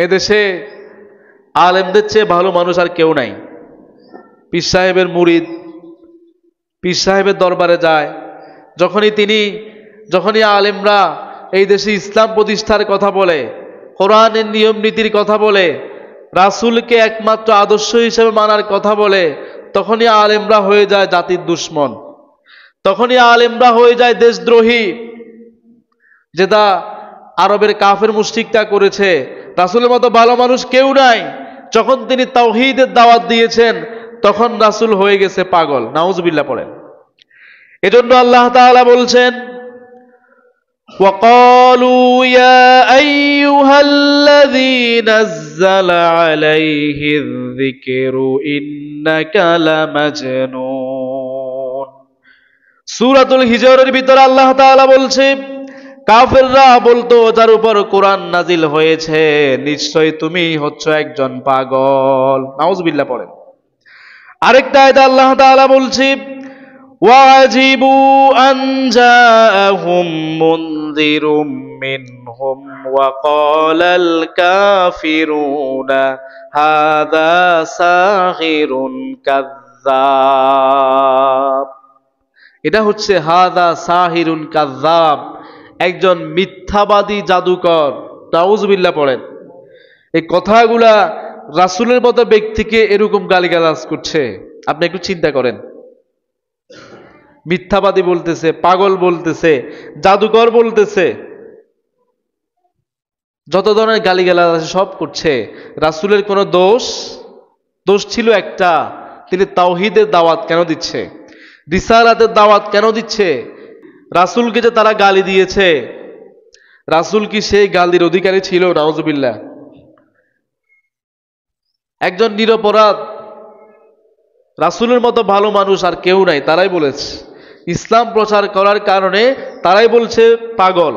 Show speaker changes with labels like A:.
A: এদেশে আলেমদের চেয়ে ভালো মানুষ আর কেউ নাই। পীর সাহেবের মুরিদ পীর সাহেবের দরবারে যায়, যখনই আলেমরা এই দেশে ইসলাম প্রতিষ্ঠার কথা বলে, কোরআনের নিয়ম নীতির কথা বলে, রাসূলকে একমাত্র আদর্শ হিসেবে মানার কথা বলে, তখনই আলেমরা হয়ে যায় জাতির দুশ্মন, তখনই আলেমরা হয়ে যায় দেশদ্রোহী। যেটা আরবের কাফের মুশরিকরা করেছে। রাসূলের মতো ভালো মানুষ কেউ নাই। যখন তিনি তাওহীদের দাওয়াত দিয়েছেন তখন রাসূল হয়ে গেছে পাগল। নাউজুবিল্লাহ পড়েন। এজন্য আল্লাহ তাআলা বলছেন, وقالوا يا أيها الذي نزل عليه الذكر إنك لمجنون। সূরাতুল হিজরের ভিতরে আল্লাহ তাআলা বলছে, কাফেররা বলতো যার উপর কোরআন নাজিল হয়েছে নিশ্চয় তুমি হচ্ছ একজন পাগল। নাউজুবিল্লাহ পড়েন। আরেকটা আয়াতে আল্লাহ তাআলা বলছে, وَعَجِبُوا أَنْ جَاءَهُمْ مُنذِرٌ مِّنْهُمْ وَقَالَ الْكَافِرُونَ هَذَا سَاحِرٌ كَذَّابٌ। এটা হচ্ছে হাদা সাহিরুন কাযযাব, একজন মিথ্যাবাদী জাদুকর। নাউজুবিল্লাহ পড়েন। এই কথাগুলা রাসূলের মতো ব্যক্তিকে এরকম গালিগালাজ করছে, আপনি একটু চিন্তা করেন। মিথ্যাবাদী বলতেছে, পাগল বলতেছে, জাদুকর বলতেছে, যত ধরনের গালিগালাজ আছে সব করছে। রাসূলের কোনো দোষ ছিল একটা, তিনি তাওহীদের দাওয়াত কেন দিচ্ছে, রিসালাতের দাওয়াত কেন দিচ্ছে? রাসূলকে যে তারা গালি দিয়েছে, রাসূল কি সেই গালির অধিকারী ছিল? নাউজুবিল্লাহ। একজন নিরপরাধ, রাসূলের মতো ভালো মানুষ আর কেউ নাই, তারাই বলেছে। ইসলাম প্রচার করার কারণে তারাই বলছে পাগল।